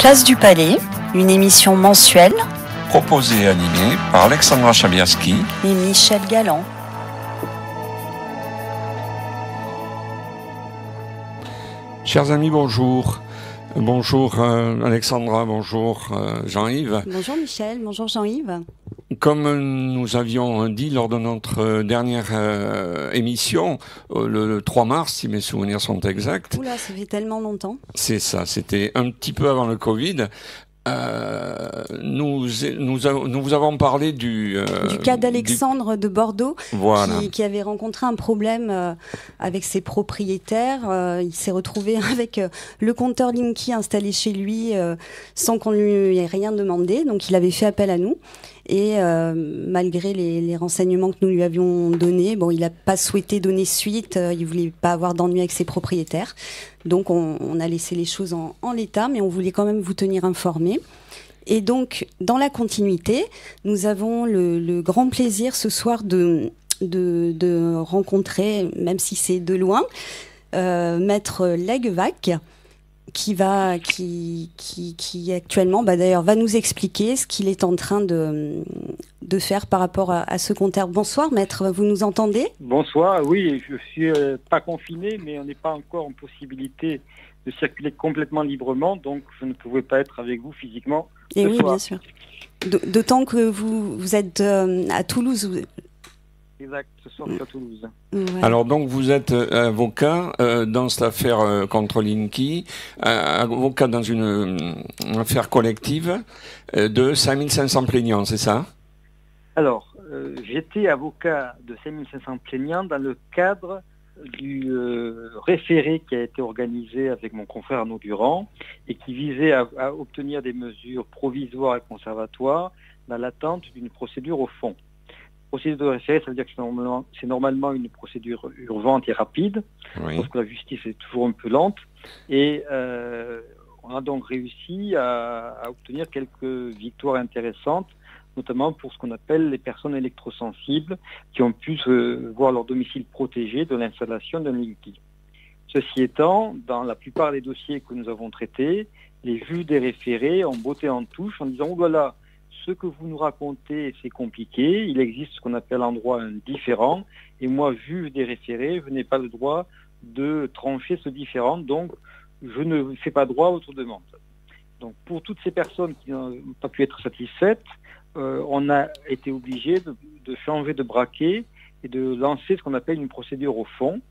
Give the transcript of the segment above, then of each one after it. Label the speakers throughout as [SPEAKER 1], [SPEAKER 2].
[SPEAKER 1] Place du Palais, une émission mensuelle
[SPEAKER 2] proposée et animée par Alexandra Chabiaski
[SPEAKER 1] et Michel Galland.
[SPEAKER 2] Chers amis, bonjour. Bonjour Alexandra, bonjour Jean-Yves.
[SPEAKER 3] Bonjour Michel, bonjour Jean-Yves.
[SPEAKER 2] Comme nous avions dit lors de notre dernière émission, le 3 mars, si mes souvenirs sont exacts.
[SPEAKER 3] Oula, ça fait tellement longtemps.
[SPEAKER 2] C'est ça, c'était un petit peu avant le Covid. Nous vous avons parlé du
[SPEAKER 3] cas d'Alexandre de Bordeaux,
[SPEAKER 2] voilà.
[SPEAKER 3] qui avait rencontré un problème avec ses propriétaires. Il s'est retrouvé avec le compteur Linky installé chez lui sans qu'on lui ait rien demandé. Donc il avait fait appel à nous. Et malgré les renseignements que nous lui avions donnés, il n'a pas souhaité donner suite, il voulait pas avoir d'ennui avec ses propriétaires. Donc on a laissé les choses en l'état, mais on voulait quand même vous tenir informés. Et donc, dans la continuité, nous avons le grand plaisir ce soir de rencontrer, même si c'est de loin, Maître Leggevac, qui actuellement, d'ailleurs, va nous expliquer ce qu'il est en train de faire par rapport à ce compteur. Bonsoir, maître, vous nous entendez ?
[SPEAKER 4] Bonsoir, oui, je suis pas confiné, mais on n'est pas encore en possibilité de circuler complètement librement, donc je ne pouvais pas être avec vous physiquement.
[SPEAKER 3] Et oui, bien sûr. D'autant que vous êtes à Toulouse.
[SPEAKER 4] Exact, ce soir je suis à Toulouse.
[SPEAKER 3] Ouais.
[SPEAKER 2] Alors donc vous êtes avocat dans cette affaire contre Linky, avocat dans une affaire collective de 5500 plaignants, c'est ça ?
[SPEAKER 4] Alors, j'étais avocat de 5500 plaignants dans le cadre du référé qui a été organisé avec mon confrère Arnaud Durand et qui visait à obtenir des mesures provisoires et conservatoires dans l'attente d'une procédure au fond. Procédure de référé, ça veut dire que c'est normalement une procédure urgente et rapide,
[SPEAKER 2] oui.
[SPEAKER 4] Parce que la justice est toujours un peu lente. Et on a donc réussi à obtenir quelques victoires intéressantes, notamment pour ce qu'on appelle les personnes électrosensibles qui ont pu voir leur domicile protégé de l'installation d'un Linky. Ceci étant, dans la plupart des dossiers que nous avons traités, les juges des référés ont botté en touche en disant « Oh là là, ce que vous nous racontez, c'est compliqué. Il existe ce qu'on appelle en droit un différend. Et moi, juge des référés, je n'ai pas le droit de trancher ce différend. Donc, je ne fais pas droit à votre demande. » Donc, pour toutes ces personnes qui n'ont pas pu être satisfaites, on a été obligé de changer de braquet et de lancer ce qu'on appelle une procédure au fond.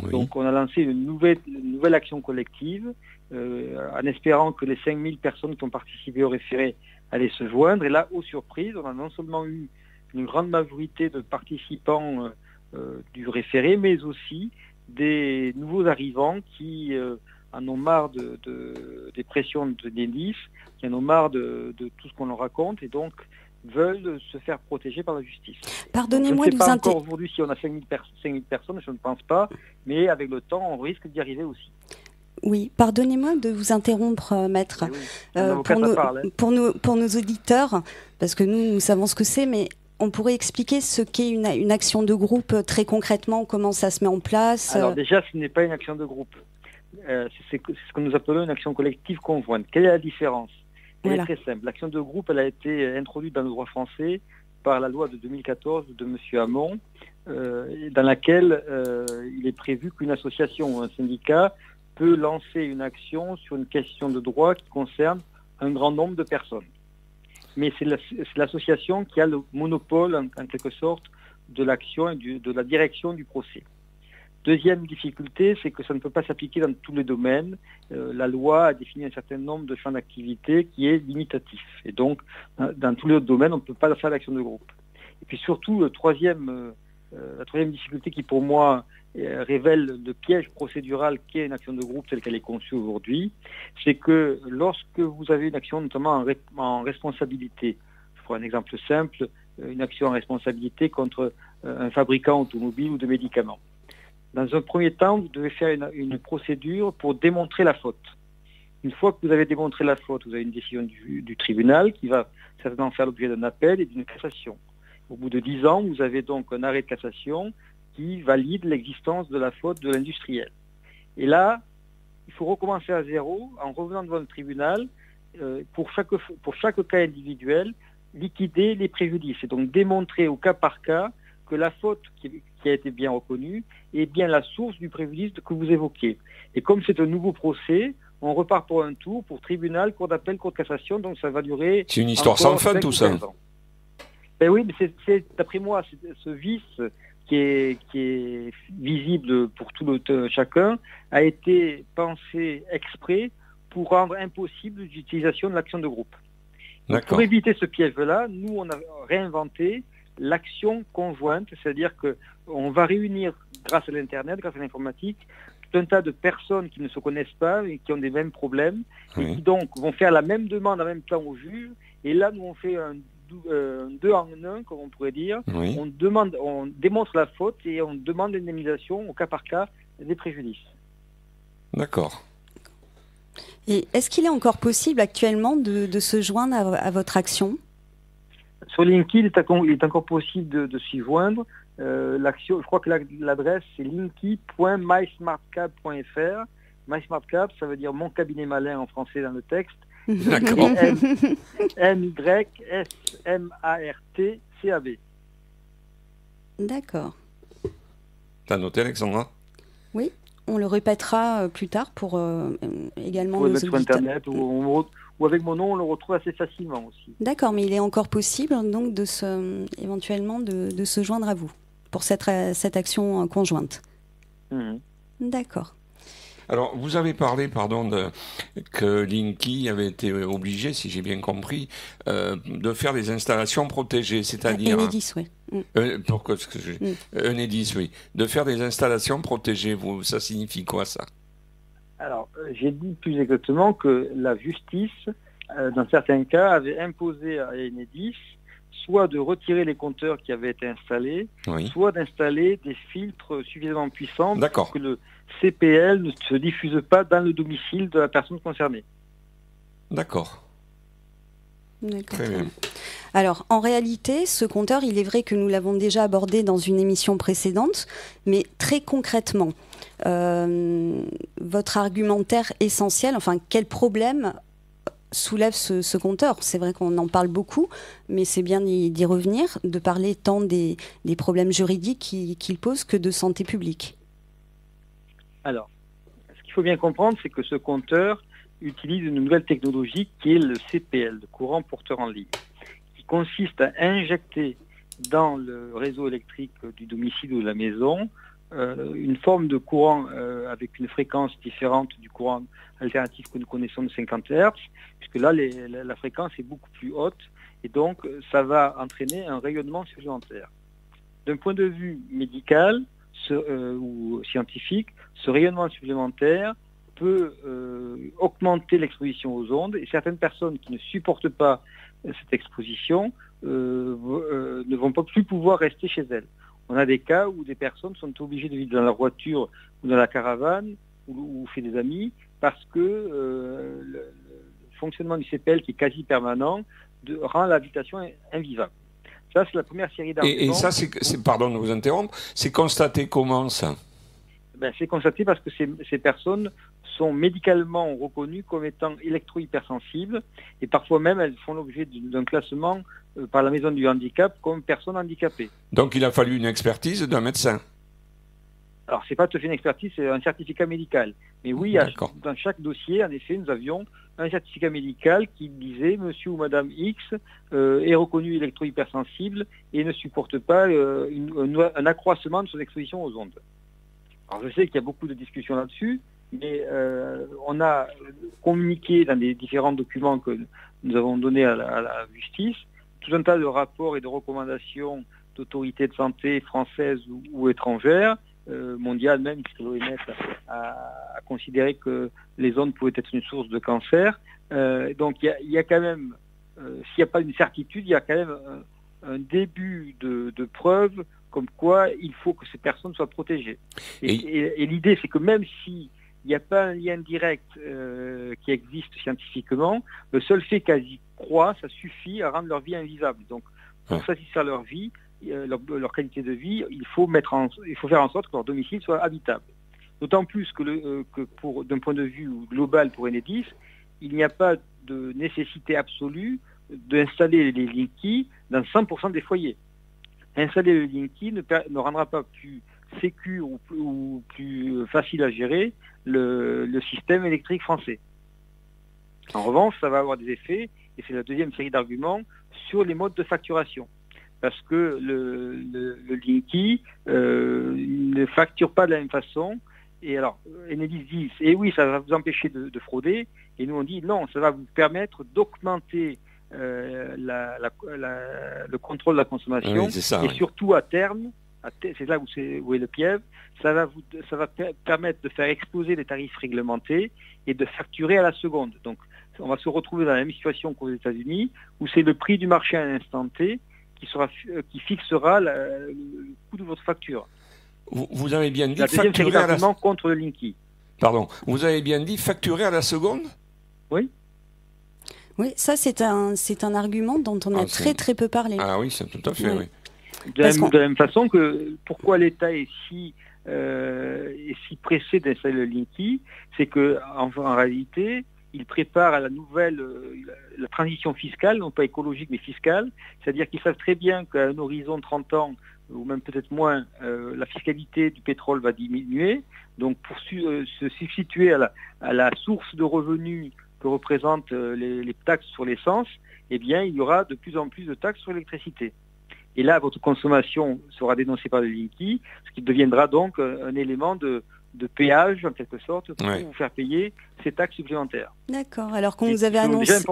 [SPEAKER 4] Oui. Donc, on a lancé une nouvelle action collective en espérant que les 5000 personnes qui ont participé au référé allaient se joindre. Et là, aux surprises, on a non seulement eu une grande majorité de participants du référé, mais aussi des nouveaux arrivants qui en ont marre des pressions de l'ENIF, qui en ont marre de tout ce qu'on leur raconte et donc veulent se faire protéger par la justice.
[SPEAKER 3] Pardonnez-moi de vous
[SPEAKER 4] interrompre. Je ne sais pas encore aujourd'hui si on a 5000 personnes, je ne pense pas, mais avec le temps, on risque d'y arriver aussi.
[SPEAKER 3] Oui, pardonnez-moi de vous interrompre, maître.
[SPEAKER 4] Oui,
[SPEAKER 3] pour nos auditeurs, parce que nous savons ce que c'est, mais on pourrait expliquer ce qu'est une action de groupe très concrètement, comment ça se met en place.
[SPEAKER 4] Alors déjà, ce n'est pas une action de groupe. C'est ce que nous appelons une action collective conjointe. Quelle est la différence ? Elle est très simple. L'action de groupe, elle a été introduite dans le droit français par la loi de 2014 de M. Hamon, dans laquelle il est prévu qu'une association ou un syndicat peut lancer une action sur une question de droit qui concerne un grand nombre de personnes. Mais c'est l'association qui a le monopole, en quelque sorte, de l'action et de la direction du procès. Deuxième difficulté, c'est que ça ne peut pas s'appliquer dans tous les domaines. La loi a défini un certain nombre de champs d'activité qui est limitatif. Et donc, dans tous les autres domaines, on ne peut pas faire l'action de groupe. Et puis surtout, la troisième difficulté qui, pour moi, révèle le piège procédural qu'est une action de groupe telle qu'elle est conçue aujourd'hui, c'est que lorsque vous avez une action notamment en responsabilité, je prends un exemple simple, une action en responsabilité contre un fabricant automobile ou de médicaments. Dans un premier temps, vous devez faire une procédure pour démontrer la faute. Une fois que vous avez démontré la faute, vous avez une décision du tribunal qui va certainement faire l'objet d'un appel et d'une cassation. Au bout de 10 ans, vous avez donc un arrêt de cassation qui valide l'existence de la faute de l'industriel. Et là, il faut recommencer à zéro en revenant devant le tribunal pour chaque cas individuel, liquider les préjudices et donc démontrer au cas par cas que la faute qui a été bien reconnue est bien la source du préjudice que vous évoquez. Et comme c'est un nouveau procès, on repart pour un tour, pour tribunal, cour d'appel, cour de cassation, donc ça va durer...
[SPEAKER 2] C'est une histoire sans fin tout ça.
[SPEAKER 4] Ben oui, mais c'est d'après moi, ce vice qui est visible pour chacun a été pensé exprès pour rendre impossible l'utilisation de l'action de groupe. Donc, pour éviter ce piège-là, nous, on a réinventé l'action conjointe, c'est-à-dire qu'on va réunir, grâce à l'Internet, grâce à l'informatique, tout un tas de personnes qui ne se connaissent pas et qui ont des mêmes problèmes, et qui donc vont faire la même demande en même temps au juge. Et là, nous, on fait un 2 en 1, comme on pourrait dire. Oui. On démontre la faute et on demande l'indemnisation au cas par cas des préjudices.
[SPEAKER 2] D'accord.
[SPEAKER 3] Et est-ce qu'il est encore possible actuellement de se joindre à votre action ?
[SPEAKER 4] Sur LinkedIn, il est encore possible de s'y joindre. L'action, je crois que l'adresse c'est linky.mysmartcap.fr. MySmartCap, ça veut dire mon cabinet malin en français dans le texte.
[SPEAKER 2] D'accord.
[SPEAKER 4] MYSMARTCAB.
[SPEAKER 3] D'accord.
[SPEAKER 2] T'as noté, Alexandra ?
[SPEAKER 3] Oui, on le répétera plus tard pour également
[SPEAKER 4] nos
[SPEAKER 3] auditeurs.
[SPEAKER 4] Sur Internet ou avec mon nom, on le retrouve assez facilement aussi.
[SPEAKER 3] D'accord, mais il est encore possible donc éventuellement de se joindre à vous pour cette action conjointe.
[SPEAKER 4] Mmh.
[SPEAKER 3] D'accord.
[SPEAKER 2] Alors, vous avez parlé, que Linky avait été obligé, si j'ai bien compris, de faire des installations protégées, c'est-à-dire...
[SPEAKER 3] Enedis, oui.
[SPEAKER 2] Enedis, oui. De faire des installations protégées, ça signifie quoi, ça ?
[SPEAKER 4] Alors, j'ai dit plus exactement que la justice, dans certains cas, avait imposé à Enedis soit de retirer les compteurs qui avaient été installés, oui, soit d'installer des filtres suffisamment puissants pour que le CPL ne se diffuse pas dans le domicile de la personne concernée.
[SPEAKER 2] D'accord.
[SPEAKER 3] Très bien. Alors, en réalité, ce compteur, il est vrai que nous l'avons déjà abordé dans une émission précédente, mais très concrètement, votre argumentaire essentiel, enfin, quel problème soulève ce compteur ? C'est vrai qu'on en parle beaucoup, mais c'est bien d'y revenir, de parler tant des problèmes juridiques qu'il pose que de santé publique.
[SPEAKER 4] Alors, ce qu'il faut bien comprendre, c'est que ce compteur utilise une nouvelle technologie qui est le CPL, le courant porteur en ligne, qui consiste à injecter dans le réseau électrique du domicile ou de la maison une forme de courant avec une fréquence différente du courant alternatif que nous connaissons de 50 Hz, puisque là, la fréquence est beaucoup plus haute, et donc ça va entraîner un rayonnement supplémentaire. D'un point de vue médical ou scientifique, ce rayonnement supplémentaire peut augmenter l'exposition aux ondes, et certaines personnes qui ne supportent pas cette exposition ne vont pas plus pouvoir rester chez elles. On a des cas où des personnes sont obligées de vivre dans leur voiture ou dans la caravane ou chez des amis parce que le fonctionnement du CPL, qui est quasi permanent, rend l'habitation invivable. Ça, c'est la première série d'arguments.
[SPEAKER 2] Et ça, pardon de vous interrompre, c'est constaté comment, ça ?
[SPEAKER 4] C'est constaté parce que ces personnes sont médicalement reconnues comme étant électro-hypersensibles, et parfois même elles font l'objet d'un classement par la maison du handicap comme personnes handicapées.
[SPEAKER 2] Donc il a fallu une expertise d'un médecin.
[SPEAKER 4] Alors c'est pas tout à fait une expertise, c'est un certificat médical. Mais oui, dans chaque dossier, en effet, nous avions un certificat médical qui disait monsieur ou madame X est reconnu électro-hypersensible et ne supporte pas un accroissement de son exposition aux ondes. Alors je sais qu'il y a beaucoup de discussions là-dessus, mais on a communiqué dans les différents documents que nous avons donnés à la justice tout un tas de rapports et de recommandations d'autorités de santé françaises ou étrangères, mondiales même, puisque l'OMS a considéré que les ondes pouvaient être une source de cancer. Donc il y a quand même, s'il n'y a pas une certitude, il y a quand même un début de preuve comme quoi il faut que ces personnes soient protégées. Et l'idée, c'est que même s'il n'y a pas un lien direct qui existe scientifiquement, le seul fait qu'elles y croient, ça suffit à rendre leur vie invisible. Donc, pour satisfaire leur vie, leur qualité de vie, il faut faire en sorte que leur domicile soit habitable. D'autant plus que d'un point de vue global pour Enedis, il n'y a pas de nécessité absolue d'installer les Linky dans 100% des foyers. Installer le Linky ne rendra pas plus sécure ou plus facile à gérer le système électrique français. En revanche, ça va avoir des effets, et c'est la deuxième série d'arguments, sur les modes de facturation. Parce que le Linky ne facture pas de la même façon. Et alors, Enedis dit, et oui, ça va vous empêcher de frauder. Et nous, on dit, non, ça va vous permettre d'augmenter le contrôle de la consommation.
[SPEAKER 2] Oui, ça,
[SPEAKER 4] et surtout, à terme, c'est là où est le piège, ça va permettre de faire exploser les tarifs réglementés et de facturer à la seconde. Donc, on va se retrouver dans la même situation qu'aux États-Unis, où c'est le prix du marché à l'instant T qui fixera le coût de votre facture.
[SPEAKER 2] Vous avez bien dit
[SPEAKER 4] la deuxième série
[SPEAKER 2] facturer
[SPEAKER 4] d'arguments contre le Linky.
[SPEAKER 2] Pardon, vous avez bien dit facturer à la seconde ?
[SPEAKER 4] Oui.
[SPEAKER 3] Oui, ça c'est un argument dont on a très peu parlé.
[SPEAKER 2] Ah oui, c'est tout à fait, oui.
[SPEAKER 4] De la même façon que pourquoi l'État est si pressé d'installer le Linky, c'est que en réalité, il prépare à la transition fiscale, non pas écologique mais fiscale, c'est-à-dire qu'ils savent très bien qu'à un horizon de 30 ans, ou même peut-être moins, la fiscalité du pétrole va diminuer. Donc pour se substituer à la source de revenus que représentent les taxes sur l'essence, eh bien il y aura de plus en plus de taxes sur l'électricité. Et là, votre consommation sera dénoncée par le Linky, ce qui deviendra donc un élément de péage, en quelque sorte, pour vous faire payer ces taxes supplémentaires.
[SPEAKER 3] D'accord. Alors qu'on nous avait annoncé,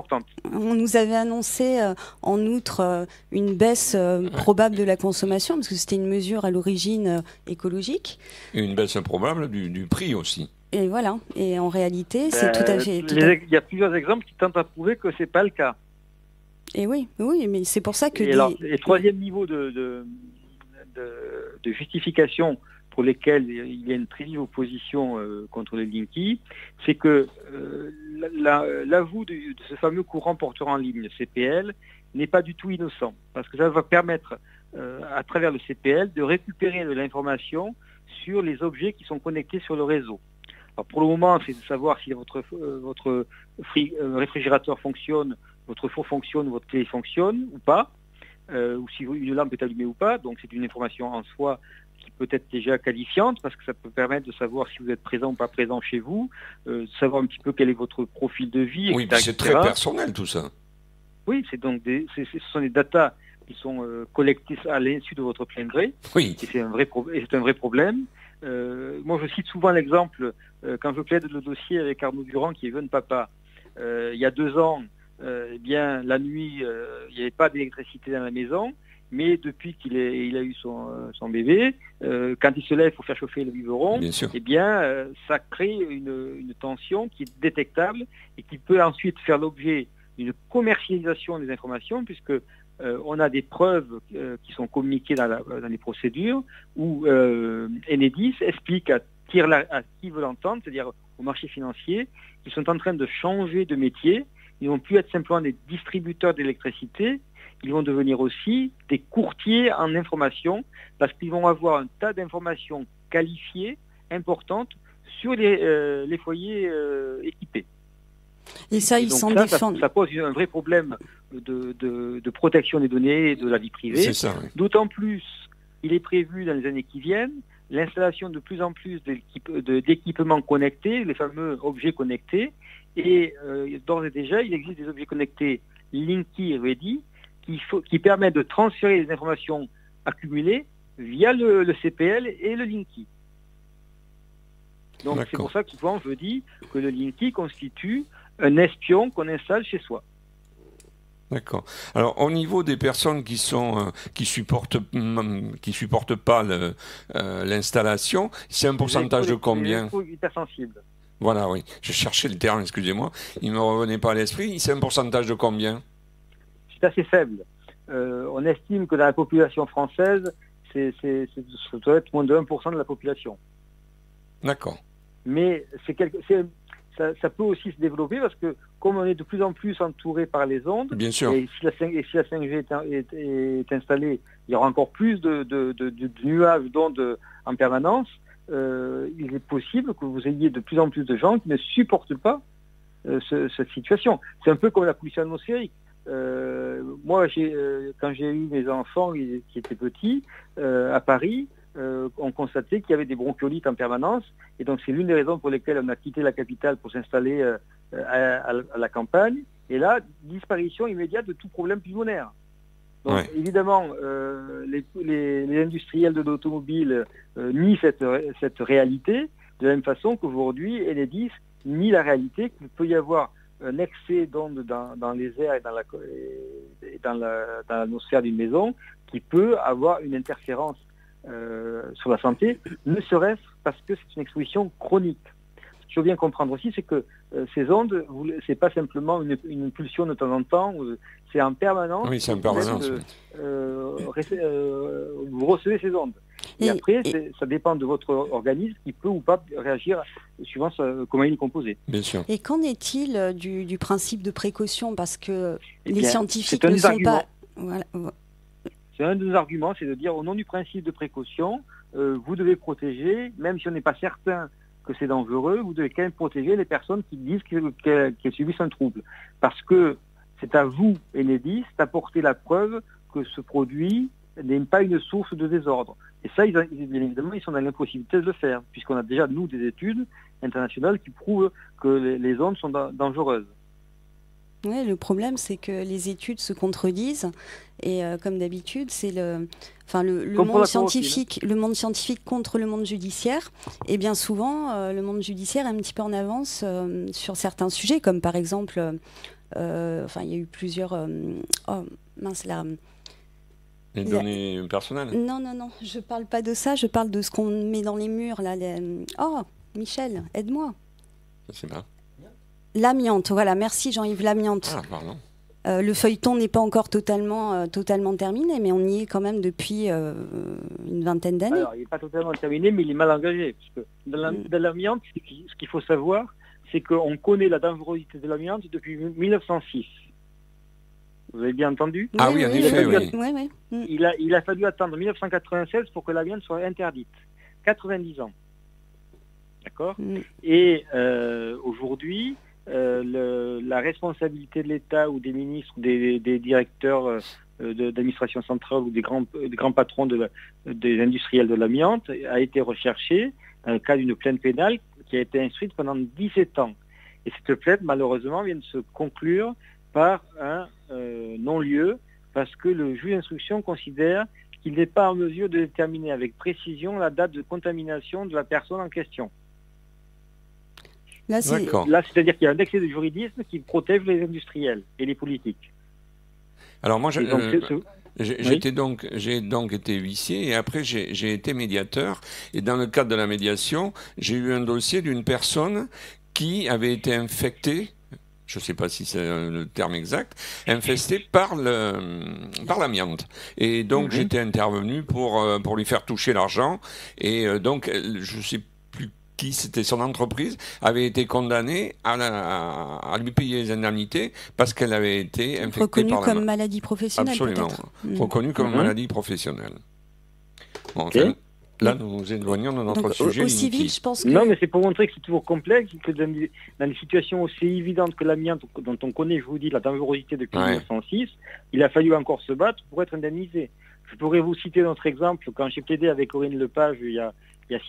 [SPEAKER 3] on nous avait annoncé en outre une baisse probable de la consommation, parce que c'était une mesure à l'origine écologique.
[SPEAKER 2] Et une baisse improbable du prix aussi.
[SPEAKER 3] Et voilà. Et en réalité, c'est tout à fait...
[SPEAKER 4] Il y a plusieurs exemples qui tentent à prouver que ce n'est pas le cas.
[SPEAKER 3] Et oui, mais c'est pour ça que...
[SPEAKER 4] Et troisième niveau de justification pour lesquels il y a une très vive opposition contre le Linky, c'est que l'ajout de ce fameux courant porteur en ligne, le CPL, n'est pas du tout innocent, parce que ça va permettre, à travers le CPL, de récupérer de l'information sur les objets qui sont connectés sur le réseau. Alors pour le moment, c'est de savoir si votre réfrigérateur fonctionne, votre four fonctionne, votre télé fonctionne ou pas, ou si une lampe est allumée ou pas. Donc c'est une information en soi qui peut être déjà qualifiante, parce que ça peut permettre de savoir si vous êtes présent ou pas présent chez vous, de savoir un petit peu quel est votre profil de vie.
[SPEAKER 2] Oui, c'est très personnel tout ça.
[SPEAKER 4] Oui, ce sont des datas qui sont collectées à l'insu de votre plein gré.
[SPEAKER 2] Oui.
[SPEAKER 4] Et c'est un vrai problème. Moi, je cite souvent l'exemple, quand je plaide le dossier avec Arnaud Durand, qui est jeune papa. Il y a 2 ans, la nuit, il n'y avait pas d'électricité dans la maison, mais depuis qu'il a eu son bébé, quand il se lève pour faire chauffer le biberon, ça crée une tension qui est détectable et qui peut ensuite faire l'objet d'une commercialisation des informations, puisque on a des preuves qui sont communiquées dans les procédures où Enedis explique à qui veut l'entendre, c'est-à-dire au marché financier, qu'ils sont en train de changer de métier. Ils ne vont plus être simplement des distributeurs d'électricité, ils vont devenir aussi des courtiers en information, parce qu'ils vont avoir un tas d'informations qualifiées, importantes, sur les foyers équipés.
[SPEAKER 3] Et ça, ils s'en défendent.
[SPEAKER 4] Ça pose un vrai problème de protection des données et de la vie privée.
[SPEAKER 2] C'est ça, oui.
[SPEAKER 4] D'autant plus, il est prévu dans les années qui viennent, l'installation de plus en plus d'équipements connectés, les fameux objets connectés. Et d'ores et déjà, il existe des objets connectés Linky Ready qui permettent de transférer les informations accumulées via le CPL et le Linky. Donc c'est pour ça que souvent je dis que le Linky constitue un espion qu'on installe chez soi.
[SPEAKER 2] D'accord. Alors au niveau des personnes qui supportent pas l'installation, c'est un pourcentage de combien ?
[SPEAKER 4] Hypersensibles.
[SPEAKER 2] Voilà, oui. Je cherchais le terme, excusez-moi. Il ne me revenait pas à l'esprit. C'est un pourcentage de combien ?
[SPEAKER 4] C'est assez faible. On estime que dans la population française, ça doit être moins de 1% de la population.
[SPEAKER 2] D'accord.
[SPEAKER 4] Mais ça peut aussi se développer, parce que comme on est de plus en plus entouré par les ondes,
[SPEAKER 2] bien sûr.
[SPEAKER 4] Et si la 5G est installée, il y aura encore plus de nuages d'ondes en permanence. Il est possible que vous ayez de plus en plus de gens qui ne supportent pas cette situation. C'est un peu comme la pollution atmosphérique. Moi, quand j'ai eu mes enfants qui étaient petits, à Paris, on constatait qu'il y avait des bronchiolites en permanence. Et donc, c'est l'une des raisons pour lesquelles on a quitté la capitale pour s'installer à la campagne. Et là, disparition immédiate de tout problème pulmonaire. Donc, évidemment, les industriels de l'automobile nient cette réalité, de la même façon qu'aujourd'hui, Enedis nie la réalité qu'il peut y avoir un excès d'ondes dans les airs et dans l'atmosphère d'une maison qui peut avoir une interférence sur la santé, ne serait-ce parce que c'est une exposition chronique. Ce qu'il faut bien comprendre aussi, c'est que ces ondes, c'est pas simplement une pulsion de temps en temps, c'est en permanence.
[SPEAKER 2] Oui, c'est en permanence.
[SPEAKER 4] Vous recevez ces ondes. Et après, ça dépend de votre organisme qui peut ou pas réagir suivant comment il est composé.
[SPEAKER 2] Bien sûr.
[SPEAKER 3] Et qu'en est-il du principe de précaution? Parce que les scientifiques
[SPEAKER 4] ne
[SPEAKER 3] sont pas... Voilà.
[SPEAKER 4] C'est un des arguments, c'est de dire au nom du principe de précaution, vous devez protéger, même si on n'est pas certain que c'est dangereux, vous devez quand même protéger les personnes qui disent qu'elles subissent un trouble. Parce que c'est à vous, Enedis, d'apporter la preuve que ce produit n'est pas une source de désordre. Et ça, bien évidemment, ils sont dans l'impossibilité de le faire, puisqu'on a déjà, nous, des études internationales qui prouvent que les ondes sont dangereuses.
[SPEAKER 3] Oui, le problème, c'est que les études se contredisent. Et comme d'habitude, c'est le monde scientifique contre le monde judiciaire. Et bien souvent, le monde judiciaire est un petit peu en avance sur certains sujets, comme par exemple, il y a eu plusieurs...
[SPEAKER 2] Les données personnelles?
[SPEAKER 3] Non, je parle pas de ça, je parle de ce qu'on met dans les murs. Là, Oh, Michel, aide-moi.
[SPEAKER 2] C'est là.
[SPEAKER 3] L'amiante, voilà, merci Jean-Yves, l'amiante.
[SPEAKER 2] Ah, pardon.
[SPEAKER 3] Le feuilleton n'est pas encore totalement terminé, mais on y est quand même depuis une vingtaine d'années.
[SPEAKER 4] Alors, il n'est pas totalement terminé, mais il est mal engagé. Parce que dans l'amiante, ce qu'il faut savoir, c'est qu'on connaît la dangerosité de l'amiante depuis 1906. Vous avez bien entendu?
[SPEAKER 2] Ah oui, en effet, oui.
[SPEAKER 4] Il a fallu attendre 1996 pour que l'amiante soit interdite. 90 ans. D'accord? Et aujourd'hui, la responsabilité de l'État ou des ministres, des directeurs d'administration centrale ou des grands patrons des industriels de l'amiante a été recherchée dans le cadre d'une plainte pénale qui a été instruite pendant 17 ans. Et cette plainte, malheureusement, vient de se conclure par un non-lieu parce que le juge d'instruction considère qu'il n'est pas en mesure de déterminer avec précision la date de contamination de la personne en question. Là, c'est-à-dire qu'il y a un excès de juridisme qui protège les industriels et les politiques.
[SPEAKER 2] Alors moi, j'ai donc été huissier et après j'ai été médiateur. Et dans le cadre de la médiation, j'ai eu un dossier d'une personne qui avait été infectée, je ne sais pas si c'est le terme exact, infestée par l'amiante. Et donc j'étais intervenu pour lui faire toucher l'argent. Et donc je ne sais plus qui, c'était son entreprise, avait été condamnée à lui payer les indemnités parce qu'elle avait été infectée
[SPEAKER 3] reconnue
[SPEAKER 2] par l'amiante.
[SPEAKER 3] comme maladie professionnelle.
[SPEAKER 2] Absolument, reconnue comme maladie professionnelle. Bon, enfin, là, nous nous éloignons de notre sujet.
[SPEAKER 3] Au civil, je pense que...
[SPEAKER 4] Non, mais c'est pour montrer que c'est toujours complexe, que dans des situations aussi évidentes que l'amiante, dont on connaît, je vous dis, la dangerosité depuis 1906, il a fallu encore se battre pour être indemnisé. Je pourrais vous citer notre exemple, quand j'ai plaidé avec Corinne Lepage il y a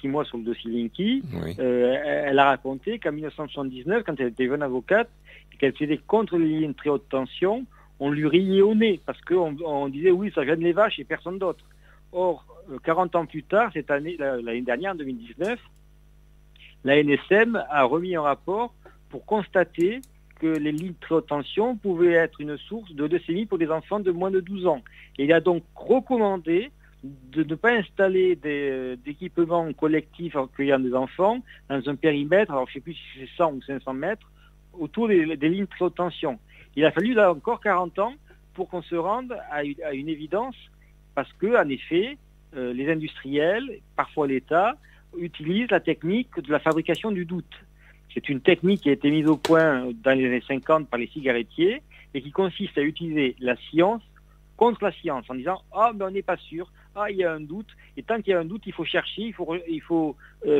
[SPEAKER 4] 6 mois sur le dossier Linky, elle a raconté qu'en 1979, quand elle était jeune avocate, et qu'elle plaidait contre les lignes très haute tension, on lui riait au nez, parce qu'on disait, oui, ça gêne les vaches et personne d'autre. Or, 40 ans plus tard, l'année dernière, en 2019, la NSM a remis un rapport pour constater que les lignes très haute tension pouvaient être une source de leucémie pour des enfants de moins de 12 ans. Et il a donc recommandé de ne pas installer d'équipements collectifs accueillant des enfants dans un périmètre, alors je ne sais plus si c'est 100 ou 500 mètres, autour des lignes très haute tension. Il a fallu là encore 40 ans pour qu'on se rende à une évidence, parce que, en effet, les industriels, parfois l'État, utilisent la technique de la fabrication du doute. C'est une technique qui a été mise au point dans les années 50 par les cigarettiers et qui consiste à utiliser la science contre la science en disant « Ah, mais on n'est pas sûr, ah, il y a un doute, et tant qu'il y a un doute, il faut chercher, il faut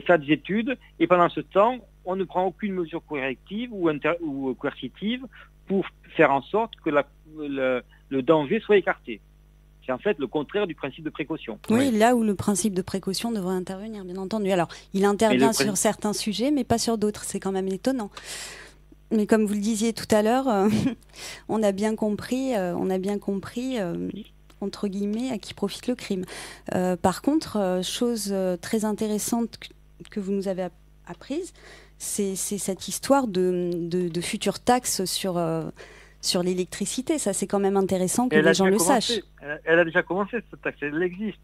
[SPEAKER 4] faire des études, et pendant ce temps, on ne prend aucune mesure corrective ou coercitive pour faire en sorte que le danger soit écarté. C'est en fait le contraire du principe de précaution.
[SPEAKER 3] Oui, là où le principe de précaution devrait intervenir, bien entendu. Alors, il intervient sur certains sujets, mais pas sur d'autres. C'est quand même étonnant. Mais comme vous le disiez tout à l'heure, on a bien compris, entre guillemets, à qui profite le crime. Par contre, chose très intéressante que vous nous avez apprise, c'est cette histoire de futures taxes sur l'électricité. Ça, c'est quand même intéressant que les gens le sachent.
[SPEAKER 4] Elle a déjà commencé, cette taxe, elle existe.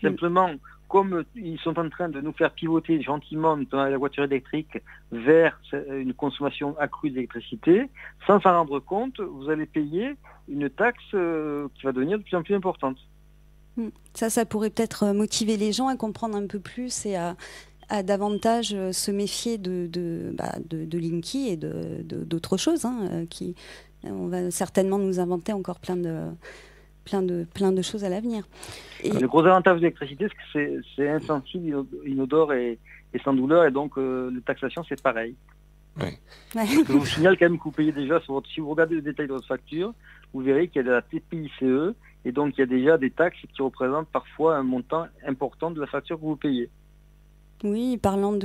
[SPEAKER 4] Simplement, comme ils sont en train de nous faire pivoter gentiment dans la voiture électrique vers une consommation accrue d'électricité, sans s'en rendre compte, vous allez payer une taxe qui va devenir de plus en plus importante.
[SPEAKER 3] Ça pourrait peut-être motiver les gens à comprendre un peu plus et à davantage se méfier de Linky et d'autres choses on va certainement nous inventer encore plein de choses à l'avenir.
[SPEAKER 4] Le gros avantage de l'électricité, c'est que c'est insensible, inodore et sans douleur, et donc la taxation, c'est pareil.
[SPEAKER 2] Ouais.
[SPEAKER 4] Je vous signale quand même que vous payez déjà, si vous regardez le détail de votre facture, vous verrez qu'il y a de la TPICE, et donc il y a déjà des taxes qui représentent parfois un montant important de la facture que vous payez.
[SPEAKER 3] Oui, parlant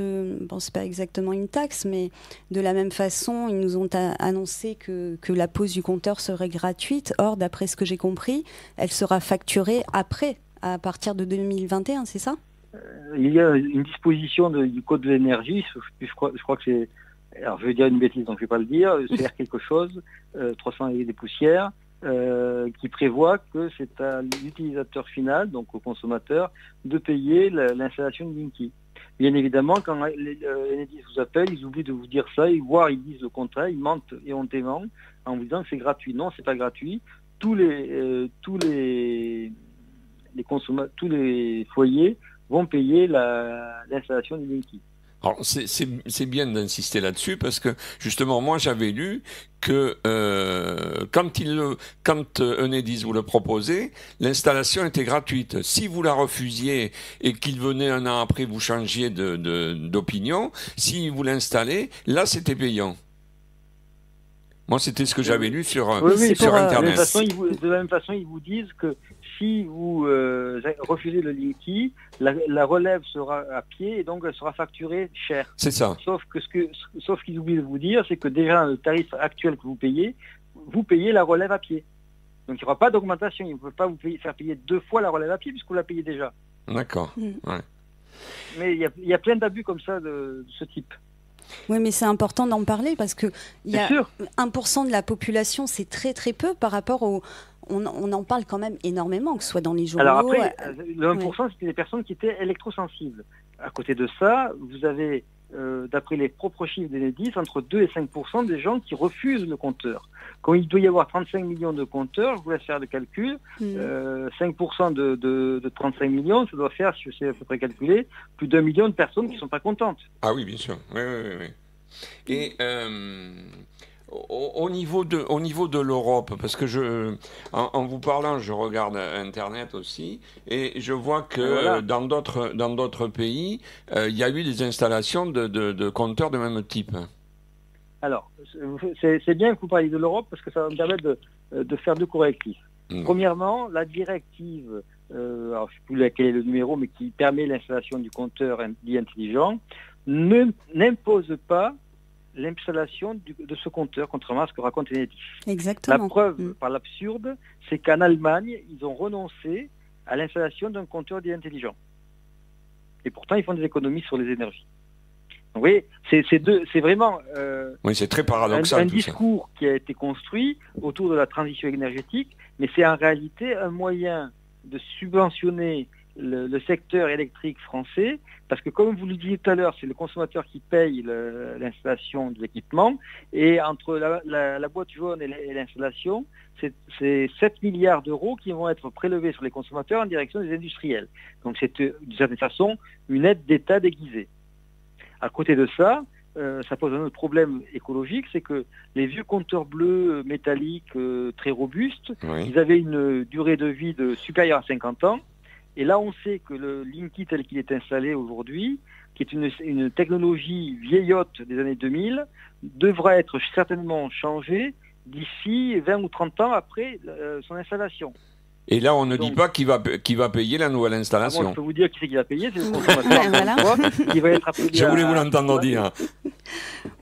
[SPEAKER 3] c'est pas exactement une taxe, mais de la même façon, ils nous ont annoncé que la pose du compteur serait gratuite. Or, d'après ce que j'ai compris, elle sera facturée après, à partir de 2021, c'est ça ?
[SPEAKER 4] Il y a une disposition du Code de l'énergie, je crois que c'est... Alors, je vais dire une bêtise, donc je ne vais pas le dire, c'est quelque chose, 300 et des poussières, qui prévoit que c'est à l'utilisateur final, donc au consommateur, de payer l'installation de Linky. Bien évidemment, quand Enedis vous appelle, ils oublient de vous dire ça, voire ils disent le contraire, ils mentent éhontément en vous disant que c'est gratuit. Non, c'est pas gratuit. Tous les foyers vont payer l'installation du Linky.
[SPEAKER 2] Alors c'est bien d'insister là-dessus parce que justement moi j'avais lu que quand Enedis vous le proposait, l'installation était gratuite. Si vous la refusiez et qu'il venait un an après vous changiez d'opinion, si vous l'installez, là c'était payant. Moi c'était ce que j'avais lu sur Internet.
[SPEAKER 4] De la même façon, ils vous disent que si vous refusez le Linky, la relève sera à pied et donc elle sera facturée cher.
[SPEAKER 2] C'est ça.
[SPEAKER 4] Sauf qu'ils oublient de vous dire, c'est que déjà le tarif actuel que vous payez la relève à pied. Donc il n'y aura pas d'augmentation. Ils ne peuvent pas vous faire payer 2 fois la relève à pied puisque vous la payez déjà.
[SPEAKER 2] D'accord. Ouais.
[SPEAKER 4] Mais il y a plein d'abus comme ça de ce type.
[SPEAKER 3] Oui, mais c'est important d'en parler parce que il y a 1% de la population, c'est très très peu par rapport au... On en parle quand même énormément, que ce soit dans les journaux...
[SPEAKER 4] Alors après, le 1%, c'était des personnes qui étaient électrosensibles. À côté de ça, vous avez, d'après les propres chiffres d'Enedis, entre 2 et 5% des gens qui refusent le compteur. Quand il doit y avoir 35 millions de compteurs, je vous laisse faire le calcul, 5% de 35 millions, ça doit faire, si je sais à peu près calculer, plus d'1 million de personnes qui ne sont pas contentes.
[SPEAKER 2] Ah oui, bien sûr. Oui. Et... Au niveau de l'Europe, parce que en vous parlant, je regarde Internet aussi, et je vois que dans d'autres pays, il y a eu des installations de compteurs de même type.
[SPEAKER 4] Alors, c'est bien que vous parliez de l'Europe, parce que ça va me permettre de faire 2 correctifs. Premièrement, la directive, alors je ne sais plus quel est le numéro, mais qui permet l'installation du compteur dit intelligent, n'impose pas l'installation de ce compteur, contrairement à ce que raconte Enedis.
[SPEAKER 3] Exactement.
[SPEAKER 4] La preuve, par l'absurde, c'est qu'en Allemagne, ils ont renoncé à l'installation d'un compteur dit intelligent. Et pourtant, ils font des économies sur les énergies. Donc, vous voyez, c'est vraiment
[SPEAKER 2] oui, c'est très paradoxal,
[SPEAKER 4] un discours qui a été construit autour de la transition énergétique, mais c'est en réalité un moyen de subventionner le secteur électrique français, parce que comme vous le disiez tout à l'heure, c'est le consommateur qui paye l'installation de l'équipement, et entre la boîte jaune et l'installation, c'est 7 milliards d'euros qui vont être prélevés sur les consommateurs en direction des industriels. Donc c'est d'une certaine façon une aide d'État déguisée. À côté de ça, ça pose un autre problème écologique, c'est que les vieux compteurs bleus métalliques très robustes, ils avaient une durée de vie supérieure à 50 ans, Et là, on sait que le Linky tel qu'il est installé aujourd'hui, qui est une technologie vieillotte des années 2000, devra être certainement changé d'ici 20 ou 30 ans après son installation.
[SPEAKER 2] Et là, on ne dit pas qui va payer la nouvelle installation.
[SPEAKER 4] Moi, je peux vous dire qui c'est qui va payer, c'est le consommateur. Qui va être appelé
[SPEAKER 2] je voulais vous l'entendre dire.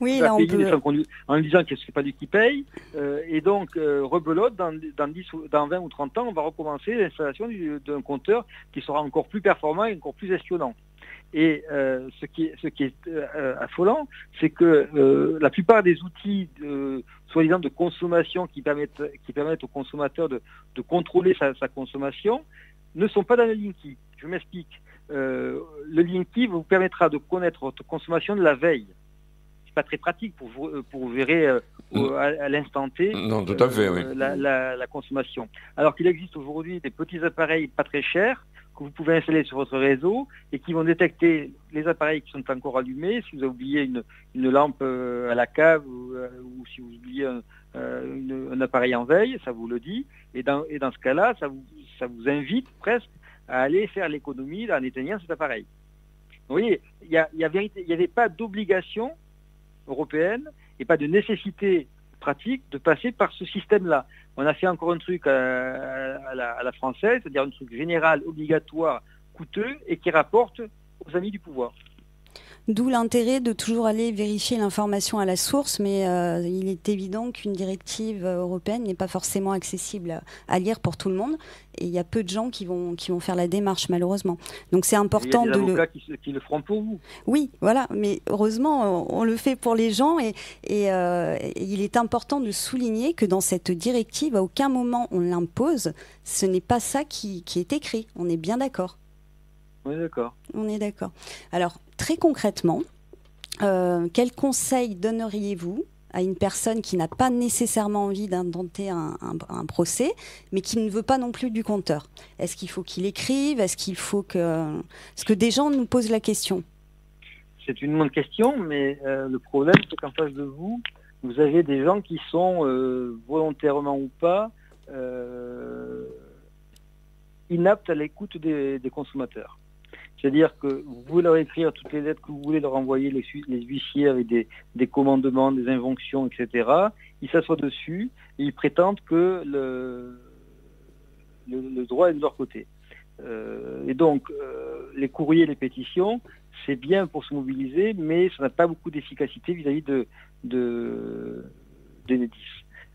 [SPEAKER 3] Oui, là, on peut...
[SPEAKER 4] en disant que ce n'est pas lui qui paye. Et donc, rebelote, dans 20 ou 30 ans, on va recommencer l'installation d'un compteur qui sera encore plus performant et encore plus espionnant. Et ce qui est affolant, c'est que la plupart des outils soi-disant de consommation qui permettent au consommateur de contrôler sa consommation ne sont pas dans le Linky. Je m'explique. Le Linky vous permettra de connaître votre consommation de la veille. C'est pas très pratique pour vous verrez à l'instant T
[SPEAKER 2] tout à fait, oui.
[SPEAKER 4] la consommation. Alors qu'il existe aujourd'hui des petits appareils pas très chers que vous pouvez installer sur votre réseau et qui vont détecter les appareils qui sont encore allumés, si vous avez oublié une lampe à la cave ou si vous oubliez un appareil en veille, ça vous le dit. Et dans ce cas-là, ça vous invite presque à aller faire l'économie en éteignant cet appareil. Vous voyez, il n'y avait pas d'obligation européenne et pas de nécessité pratique de passer par ce système-là. On a fait encore un truc à la française, c'est-à-dire un truc général, obligatoire, coûteux et qui rapporte aux amis du pouvoir.
[SPEAKER 3] D'où l'intérêt de toujours aller vérifier l'information à la source, mais il est évident qu'une directive européenne n'est pas forcément accessible à lire pour tout le monde, et il y a peu de gens qui vont faire la démarche, malheureusement. Donc c'est important de...
[SPEAKER 4] Il y a des avocats qui le feront pour vous.
[SPEAKER 3] Oui, voilà, mais heureusement, on le fait pour les gens, et il est important de souligner que dans cette directive, à aucun moment on l'impose, ce n'est pas ça qui est écrit, on est bien d'accord.
[SPEAKER 4] On est d'accord.
[SPEAKER 3] On est d'accord. Alors, très concrètement, quel conseil donneriez-vous à une personne qui n'a pas nécessairement envie d'intenter un procès, mais qui ne veut pas non plus du compteur? Est-ce qu'il faut qu'il écrive? Est-ce qu'il faut que... Parce que des gens nous posent la question.
[SPEAKER 4] C'est une bonne question, mais le problème, c'est qu'en face de vous, vous avez des gens qui sont, volontairement ou pas, inaptes à l'écoute des consommateurs. C'est-à-dire que vous pouvez leur écrire toutes les lettres que vous voulez, leur envoyer les huissiers avec des commandements, des injonctions, etc. Ils s'assoient dessus et ils prétendent que le droit est de leur côté. Et donc, les courriers, les pétitions, c'est bien pour se mobiliser, mais ça n'a pas beaucoup d'efficacité vis-à-vis d'Enedis.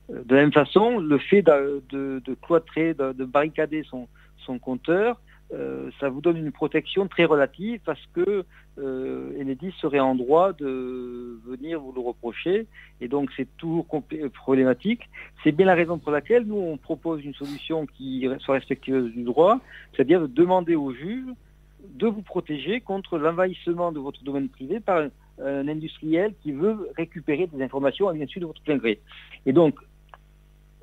[SPEAKER 4] De la même façon, le fait de cloîtrer, de barricader son compteur, ça vous donne une protection très relative parce que Enedis serait en droit de venir vous le reprocher et donc c'est toujours problématique. C'est bien la raison pour laquelle nous on propose une solution qui soit respectueuse du droit, c'est-à-dire de demander au juge de vous protéger contre l'envahissement de votre domaine privé par un industriel qui veut récupérer des informations à l'insu de votre plein gré. Et donc,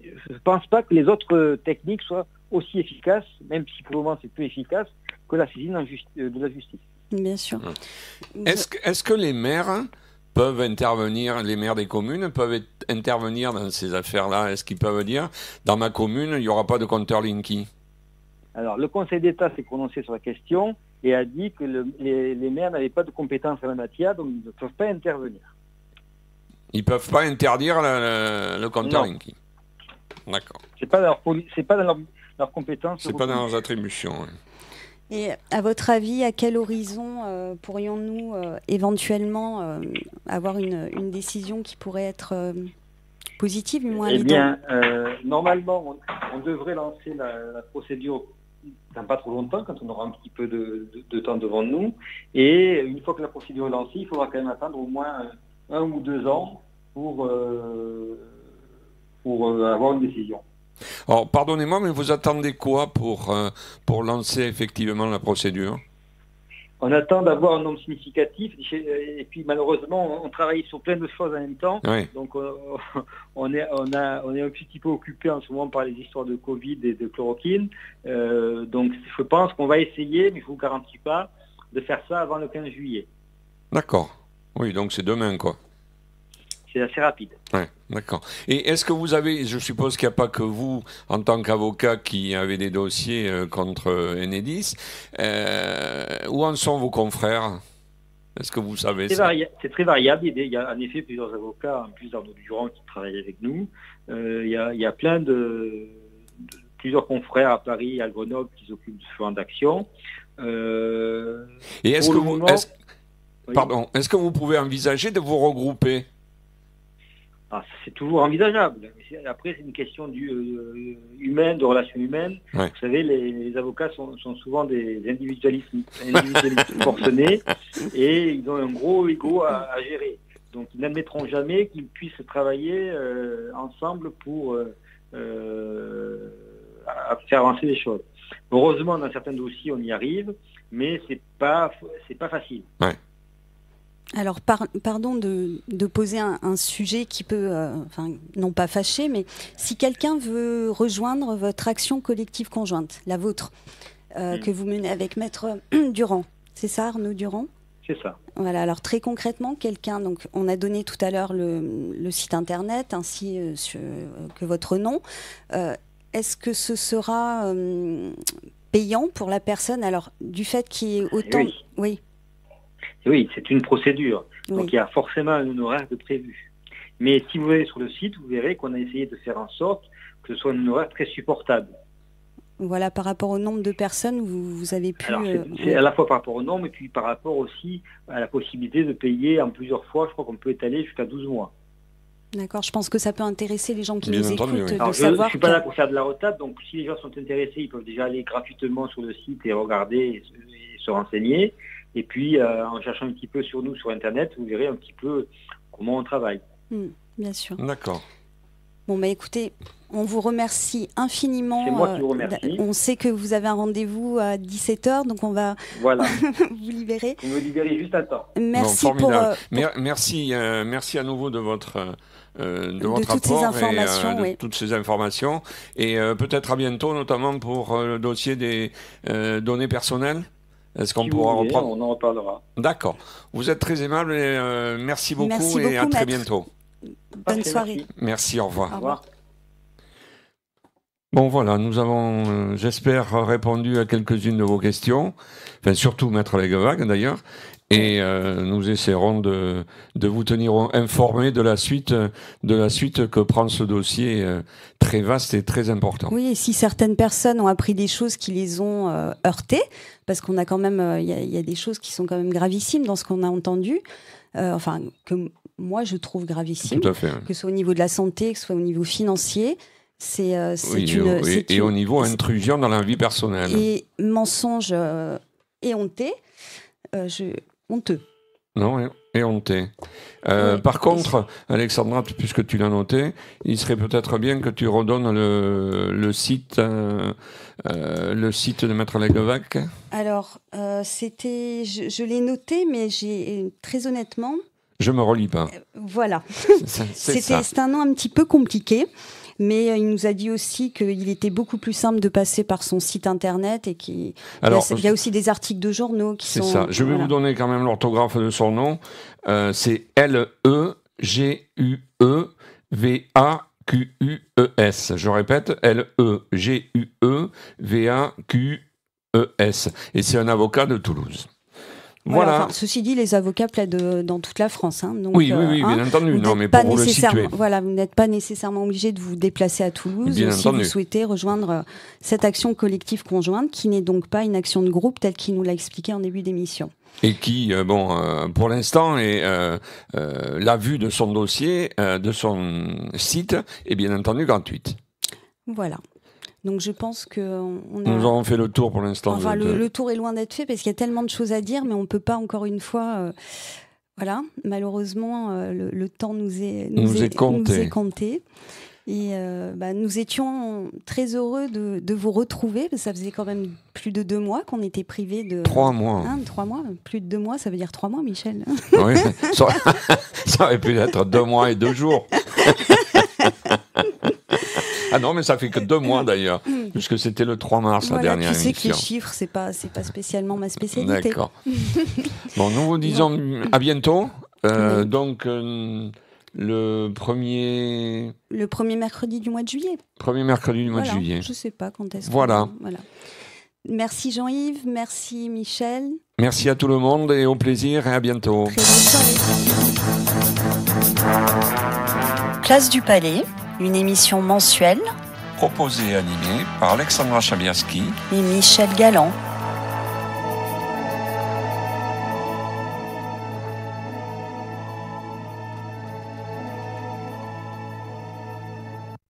[SPEAKER 4] je ne pense pas que les autres techniques soient aussi efficaces, même si pour le moment c'est plus efficace, que la saisine de la justice.
[SPEAKER 3] Bien sûr.
[SPEAKER 2] Est-ce que les maires peuvent intervenir, les maires des communes peuvent intervenir dans ces affaires-là? Est-ce qu'ils peuvent dire, dans ma commune, il n'y aura pas de compteur Linky?
[SPEAKER 4] Alors, le Conseil d'État s'est prononcé sur la question et a dit que les maires n'avaient pas de compétences en la matière, donc ils ne peuvent pas intervenir.
[SPEAKER 2] Ils ne peuvent pas interdire le compteur Linky? D'accord.
[SPEAKER 4] C'est pas dans leur compétence.
[SPEAKER 2] C'est pas dans leurs attributions. Oui.
[SPEAKER 3] Et à votre avis, à quel horizon pourrions-nous éventuellement avoir une décision qui pourrait être positive, du moins?
[SPEAKER 4] Eh bien, normalement, on devrait lancer la procédure dans pas trop longtemps, quand on aura un petit peu de temps devant nous. Et une fois que la procédure est lancée, il faudra quand même attendre au moins 1 ou 2 ans pour avoir une décision.
[SPEAKER 2] Alors, pardonnez-moi, mais vous attendez quoi pour lancer effectivement la procédure?
[SPEAKER 4] On attend d'avoir un nombre significatif, et puis malheureusement, on travaille sur plein de choses en même temps.
[SPEAKER 2] Oui.
[SPEAKER 4] Donc, on est un petit peu occupé en ce moment par les histoires de Covid et de chloroquine. Donc, je pense qu'on va essayer, mais je ne vous garantis pas, de faire ça avant le 15 juillet.
[SPEAKER 2] D'accord. Oui, donc c'est demain, quoi.
[SPEAKER 4] c'est assez rapide.
[SPEAKER 2] Ouais, d'accord. Et est-ce que vous avez, je suppose qu'il n'y a pas que vous, en tant qu'avocat, qui avez des dossiers contre Enedis, où en sont vos confrères? Est-ce que vous savez ça?
[SPEAKER 4] C'est très variable. Il y a en effet plusieurs avocats, en plus d'Arnaud Durand, qui travaillent avec nous. Il y a plein plusieurs confrères à Paris et à Grenoble qui s'occupent de ce genre d'action.
[SPEAKER 2] Et est-ce que vous pouvez envisager de vous regrouper?
[SPEAKER 4] C'est toujours envisageable. Après, c'est une question humaine, de relations humaines. Ouais. Vous savez, les avocats sont souvent des individualistes forcenés et ils ont un gros ego à gérer. Donc, ils n'admettront jamais qu'ils puissent travailler ensemble pour faire avancer les choses. Heureusement, dans certains dossiers, on y arrive, mais c'est pas facile.
[SPEAKER 2] Ouais.
[SPEAKER 3] Alors, pardon de poser un sujet qui peut, non pas fâcher, mais si quelqu'un veut rejoindre votre action collective conjointe, la vôtre, que vous menez avec Maître Durand, c'est ça, Arnaud Durand?
[SPEAKER 4] C'est ça.
[SPEAKER 3] Voilà, alors très concrètement, donc on a donné tout à l'heure le site internet ainsi que votre nom. Est-ce que ce sera payant pour la personne, alors du fait qu'il y ait autant...
[SPEAKER 4] Oui. Oui, c'est une procédure. Oui. Donc il y a forcément un honoraire de prévu. Mais si vous allez sur le site, vous verrez qu'on a essayé de faire en sorte que ce soit un honoraire très supportable.
[SPEAKER 3] Voilà, par rapport au nombre de personnes, vous avez pu...
[SPEAKER 4] Alors, c'est à la fois par rapport au nombre et puis par rapport aussi à la possibilité de payer en plusieurs fois. Je crois qu'on peut étaler jusqu'à 12 mois.
[SPEAKER 3] D'accord, je pense que ça peut intéresser les gens qui nous écoutent
[SPEAKER 2] oui.
[SPEAKER 3] de savoir...
[SPEAKER 4] Je ne suis pas là pour faire de la retape, donc si les gens sont intéressés, ils peuvent déjà aller gratuitement sur le site et regarder et se renseigner. Et puis, en cherchant un petit peu sur nous, sur Internet, vous verrez un petit peu comment on travaille.
[SPEAKER 3] Bien sûr.
[SPEAKER 2] D'accord.
[SPEAKER 3] Bon, écoutez, on vous remercie infiniment.
[SPEAKER 4] C'est moi qui vous remercie.
[SPEAKER 3] On sait que vous avez un rendez-vous à 17h, donc on va vous libérer.
[SPEAKER 4] Vous me libérez juste à temps.
[SPEAKER 3] Merci
[SPEAKER 2] merci à nouveau de votre
[SPEAKER 3] apport
[SPEAKER 2] et toutes ces informations. Et peut-être à bientôt, notamment pour le dossier des données personnelles. Est-ce qu'on pourra reprendre?
[SPEAKER 4] On en reparlera.
[SPEAKER 2] D'accord. Vous êtes très aimable et merci beaucoup et à très bientôt.
[SPEAKER 3] Bonne soirée.
[SPEAKER 2] Merci, au revoir.
[SPEAKER 4] Au revoir.
[SPEAKER 2] Bon voilà, nous avons, j'espère, répondu à quelques-unes de vos questions, enfin surtout Maître Leguevaque d'ailleurs, et nous essaierons de vous tenir informés de la suite que prend ce dossier très vaste et très important.
[SPEAKER 3] Oui, et si certaines personnes ont appris des choses qui les ont heurtées, parce qu'on a quand même, il y a des choses qui sont quand même gravissimes dans ce qu'on a entendu, que moi je trouve gravissime,
[SPEAKER 2] tout à fait,
[SPEAKER 3] que ce soit au niveau de la santé, que ce soit au niveau financier.
[SPEAKER 2] Et au niveau intrusion dans la vie personnelle.
[SPEAKER 3] Et mensonge éhonté, honteux.
[SPEAKER 2] Non, éhonté. Par contre, Alexandra, puisque tu l'as noté, il serait peut-être bien que tu redonnes le site de Maître Leguevaque.
[SPEAKER 3] Alors, je l'ai noté, mais très honnêtement...
[SPEAKER 2] Je me relis pas.
[SPEAKER 3] Voilà.
[SPEAKER 2] C'est
[SPEAKER 3] un nom un petit peu compliqué. Mais il nous a dit aussi qu'il était beaucoup plus simple de passer par son site internet et il y a aussi des articles de journaux qui sont...
[SPEAKER 2] C'est ça. Je vais vous donner quand même l'orthographe de son nom. C'est Leguevaques. Je répète, Leguevaques. Et c'est un avocat de Toulouse. Voilà.
[SPEAKER 3] Ceci dit, les avocats plaident dans toute la France. Donc,
[SPEAKER 2] oui, bien entendu. Non, mais pour vous le situer.
[SPEAKER 3] Voilà, vous n'êtes pas nécessairement obligé de vous déplacer à Toulouse si vous souhaitez rejoindre cette action collective conjointe, qui n'est donc pas une action de groupe telle qu'il nous l'a expliqué en début d'émission.
[SPEAKER 2] Et qui, pour l'instant, la vue de son dossier, de son site, est bien entendu gratuite.
[SPEAKER 3] Voilà. Donc je pense que
[SPEAKER 2] nous avons fait le tour pour l'instant.
[SPEAKER 3] Enfin, le tour est loin d'être fait parce qu'il y a tellement de choses à dire, mais on ne peut pas encore une fois. Malheureusement, le temps nous est compté. Et nous étions très heureux de vous retrouver. Parce que ça faisait quand même plus de 2 mois qu'on était privés de...
[SPEAKER 2] 3 mois.
[SPEAKER 3] 3 mois. Plus de 2 mois, ça veut dire 3 mois, Michel.
[SPEAKER 2] Oui, ça aurait pu être 2 mois et 2 jours. Ah non, mais ça fait que 2 mois d'ailleurs, puisque c'était le 3 mars la dernière émission.
[SPEAKER 3] Tu sais que les chiffres, c'est pas spécialement ma spécialité.
[SPEAKER 2] D'accord. Bon, nous vous disons à bientôt. Donc, Le premier
[SPEAKER 3] mercredi du mois de juillet.
[SPEAKER 2] Premier mercredi du mois de juillet.
[SPEAKER 3] Je ne sais pas quand est-ce.
[SPEAKER 2] Voilà.
[SPEAKER 3] Merci Jean-Yves, merci Michel.
[SPEAKER 2] Merci à tout le monde et au plaisir et à bientôt.
[SPEAKER 3] Très bonne soirée.
[SPEAKER 1] Place du Palais, une émission mensuelle
[SPEAKER 2] proposée et animée par Alexandra Chabiaski
[SPEAKER 1] et Michel Galland.